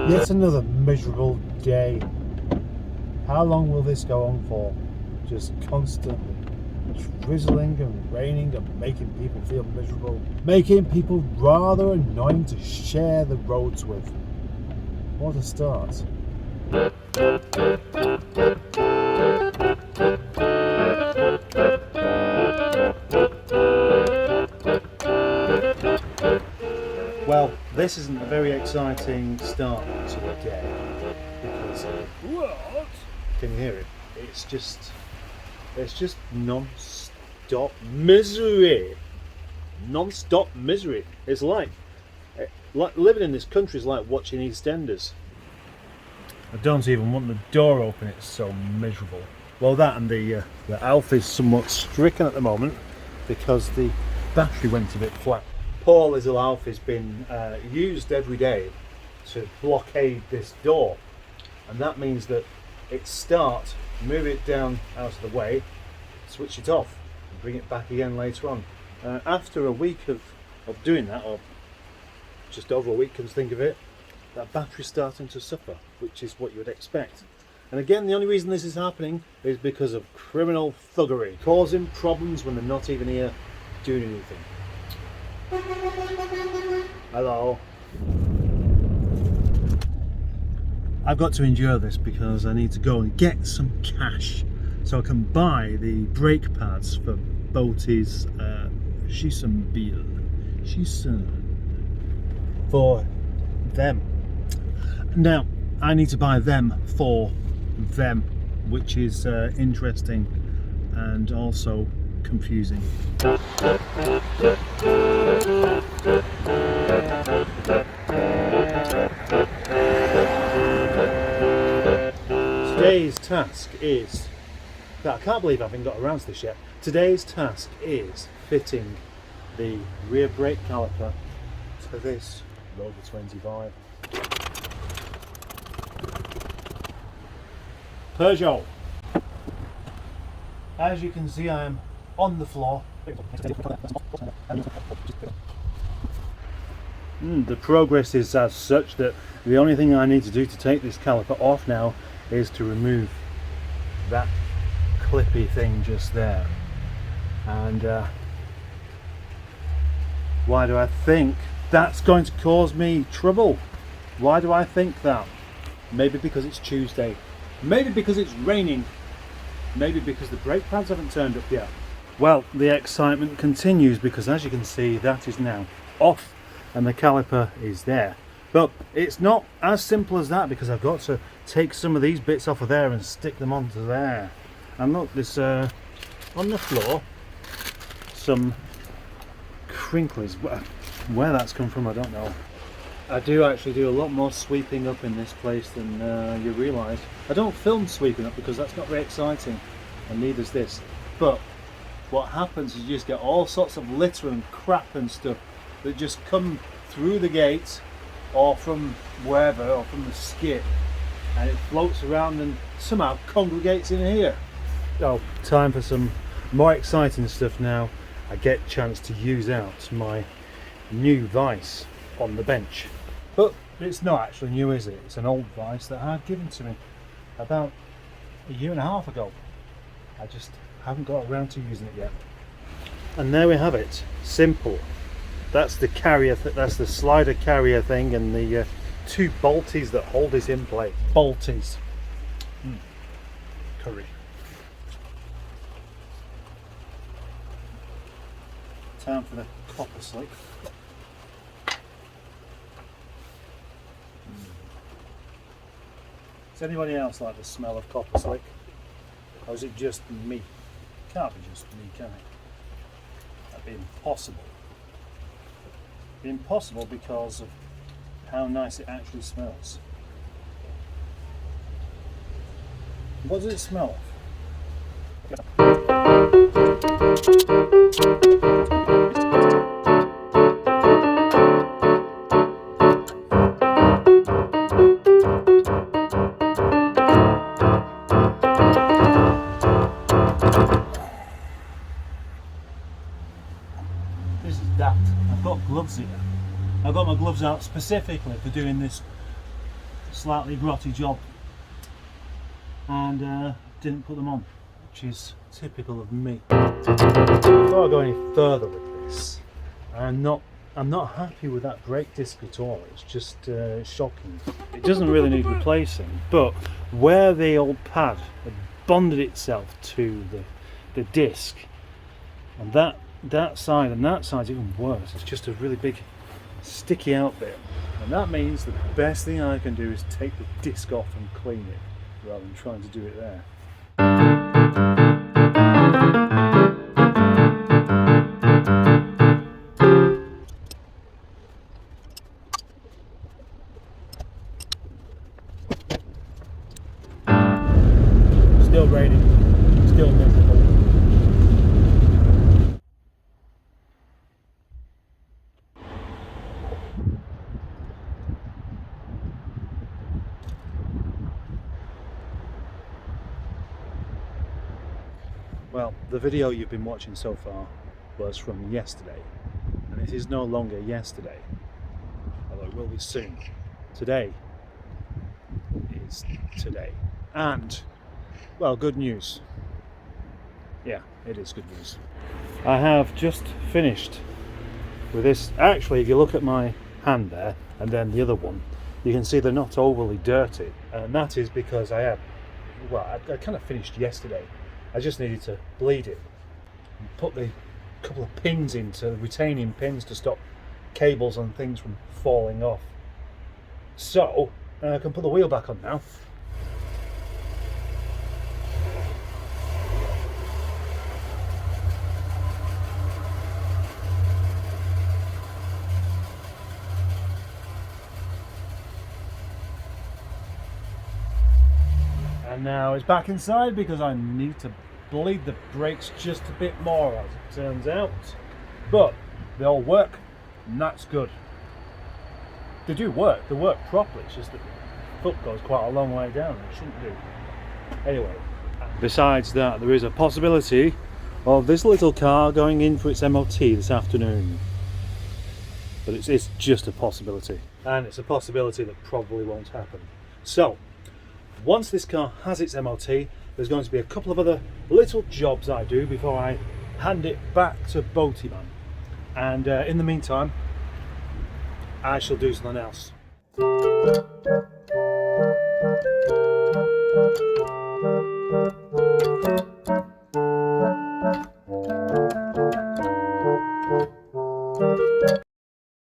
Yet another miserable day. How long will this go on for? Just constantly drizzling and raining and making people feel miserable. Making people rather annoying to share the roads with. What a start. Well, this isn't a very exciting start to a day because what? Can you hear it? It's just non-stop misery. Non-stop misery. It's like living in this country is like watching EastEnders. I don't even want the door open. It's so miserable. Well, that and the Alpha is somewhat stricken at the moment because the battery went a bit flat. Poor little Alpha's been used every day to blockade this door, and that means that it start, move it down out of the way, switch it off, and bring it back again later on. After a week of doing that, or just over a week, come to think of it, that battery's starting to suffer, which is what you would expect. And again, the only reason this is happening is because of criminal thuggery, causing problems when they're not even here doing anything. Hello. I've got to endure this because I need to go and get some cash so I can buy the brake pads for Boaty's Schießenbil. For them. Now, I need to buy them for them, which is interesting and also confusing. Today's task is, I can't believe I haven't got around to this yet. Today's task is fitting the rear brake caliper to this Rover 25. Peugeot. As you can see, I am on the floor. The progress is as such that the only thing I need to do to take this caliper off now is to remove that clippy thing just there. And why do I think that's going to cause me trouble? Why do I think that? Maybe because it's Tuesday. Maybe because it's raining. Maybe because the brake pads haven't turned up yet. Well, the excitement continues because, as you can see, that is now off and the caliper is there. But it's not as simple as that because I've got to take some of these bits off of there and stick them onto there. And look, there's on the floor some crinkles. Where that's come from, I don't know. I do actually do a lot more sweeping up in this place than you realise. I don't film sweeping up because that's not very exciting, and neither is this. But what happens is you just get all sorts of litter and crap and stuff that just come through the gate or from wherever, or from the skip, and it floats around and somehow congregates in here. Oh, time for some more exciting stuff now. I get a chance to use out my new vice on the bench. But it's not actually new, is it? It's an old vice that I had given to me about a year and a half ago. I just haven't got around to using it yet. And there we have it. Simple. That's the carrier, that's the slider carrier thing, and the two bolties that hold it in place. Bolties. Curry. Time for the copper slick. Does anybody else like the smell of copper slick? Or is it just me? Can't be just me, can it? That'd be impossible. It'd be impossible because of how nice it actually smells. What does it smell of? gloves here. I got my gloves out specifically for doing this slightly grotty job, and didn't put them on, which is typical of me. Before I go any further with this, I'm not happy with that brake disc at all. It's just shocking. It doesn't really need replacing, but where the old pad had bonded itself to the disc, and that side and that side's even worse. It's just a really big sticky out bit, and that means the best thing I can do is take the disc off and clean it rather than trying to do it there. Still raining, still miserable. Well, the video you've been watching so far was from yesterday, and it is no longer yesterday, although it will be soon. Today is today. And, well, good news. Yeah, it is good news. I have just finished with this. Actually, if you look at my hand there, and then the other one, you can see they're not overly dirty, and that is because I kind of finished yesterday. I just needed to bleed it and put the couple of pins into retaining pins to stop cables and things from falling off. So I can put the wheel back on now. And now it's back inside because I need to bleed the brakes just a bit more, as it turns out. But they all work, and that's good. They do work, they work properly, it's just that the foot goes quite a long way down, it shouldn't do. Anyway, besides that, there is a possibility of this little car going in for its MOT this afternoon. But it's just a possibility, and it's a possibility that probably won't happen. So, once this car has its MOT, there's going to be a couple of other little jobs I do before I hand it back to Boaty Man. And in the meantime, I shall do something else.